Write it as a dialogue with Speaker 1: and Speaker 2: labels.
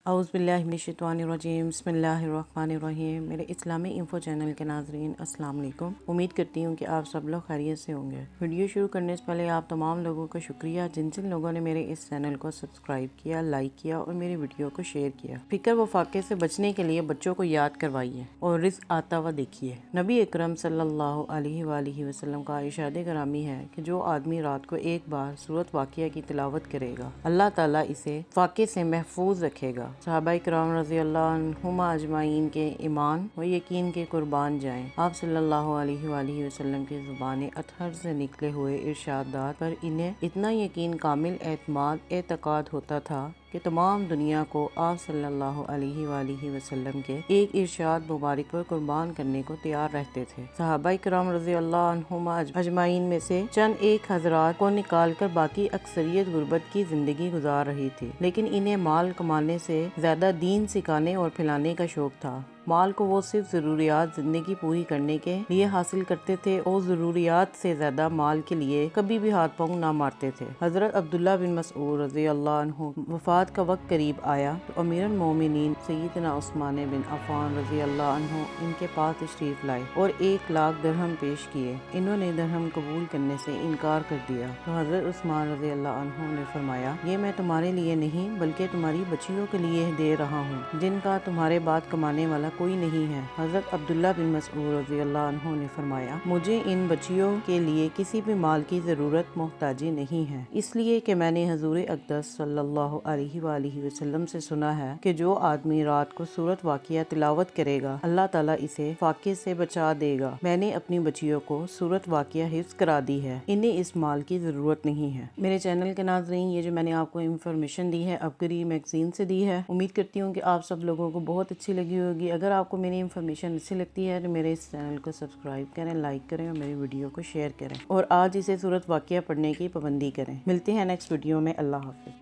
Speaker 1: औज़ुबिल्लाहिमिनश्शैतानिर्रजीम बिस्मिल्लाहिर्रहमानिर्रहीम। मेरे इस्लामी info channel के नाज़रीन अस्सलाम वालेकुम। उम्मीद करती हूँ कि आप सब लोग खैरियत से होंगे। वीडियो शुरू करने से पहले आप तमाम लोगों का शुक्रिया जिन जिन लोगों ने मेरे इस चैनल को सब्सक्राइब किया, लाइक किया और मेरी वीडियो को शेयर किया। फिकर व फाके से बचने के लिए बच्चों को याद करवाइए और रिज़्क आता हुआ देखिए। नबी अकरम सल्लल्लाहु अलैहि वसल्लम का इरशाद ग्रामी है कि जो आदमी रात को एक बार सूरत वाक़िया की तिलावत करेगा अल्लाह ताला इसे फाके से महफूज रखेगा। सहाबाए किराम रज़ियल्लाहु अन्हुम अजमाइन के ईमान व यकीन के कुर्बान जाएं। आप सल्लल्लाहु अलैहि वसल्लम की ज़ुबान अतहर से निकले हुए इरशादात पर इन्हें इतना यकीन, कामिल एतमाद, एतकाद होता था कि तमाम दुनिया को आप सल्लल्लाहु अलैहि वसल्लम के एक इरशाद मुबारक पर कुर्बान करने को तैयार रहते थे। सहाबाए किराम रज़ियल्लाहु अन्हुम अजमाइन में से चंद एक हज़रात को निकाल कर बाकी अक्सरियत गुर्बत की जिंदगी गुजार रही थी, लेकिन इन्हें माल कमाने से ज्यादा दीन सिखाने और फैलाने का शौक था। माल को वो सिर्फ ज़रूरियात ज़िंदगी पूरी करने के लिए हासिल करते थे और ज़रूरियात से ज़्यादा माल के लिए कभी भी हाथ पांव ना मारते थे। हज़रत अब्दुल्ला बिन मसऊद रज़ियल्लाहु अन्हु वफ़ात का वक्त करीब आया तो अमीरुल मोमिनीन सय्यदना उस्मान बिन अफ़्फ़ान रज़ियल्लाहु अन्हु इनके पास तशरीफ लाए और 1 लाख दिरहम पेश किए। इन्होंने दिरहम कबूल करने से इनकार कर दिया तो हज़रत उस्मान रज़ियल्लाहु अन्हु ने फरमाया, ये मैं तुम्हारे लिए नहीं बल्कि तुम्हारी बच्चियों के लिए दे रहा हूँ जिनका तुम्हारे बाद कमाने वाला कोई नहीं है। हज़रत अब्दुल्ला बिन मसऊद रज़ियल्लाहु अन्हु ने फरमाया, मुझे इन बच्चियों के लिए किसी भी माल की ज़रूरत मोहताजी नहीं है, इसलिए कि मैंने हज़ूर अक़दस सल्लल्लाहु अलैहि वसल्लम से सुना है कि जो आदमी रात को सूरत वाक़िया तिलावत करेगा अल्लाह ताला इसे फाके से बचा देगा। मैंने अपनी बच्चियों को सूरत वाक़िया हिफ्ज़ करा दी है, इन्हें इस माल की ज़रूरत नहीं है। मेरे चैनल के नाज़रीन, ये जो मैंने आपको इंफॉर्मेशन दी है ubqari मैगज़ीन से दी है। उम्मीद करती हूँ कि आप सब लोगों को बहुत अच्छी लगी होगी। अगर आपको मेरी इन्फॉर्मेशन अच्छी लगती है तो मेरे इस चैनल को सब्सक्राइब करें, लाइक करें और मेरी वीडियो को शेयर करें और आज इसे सूरत वाक़िया पढ़ने की पाबंदी करें। मिलते हैं नेक्स्ट वीडियो में। अल्लाह हाफ़िज़।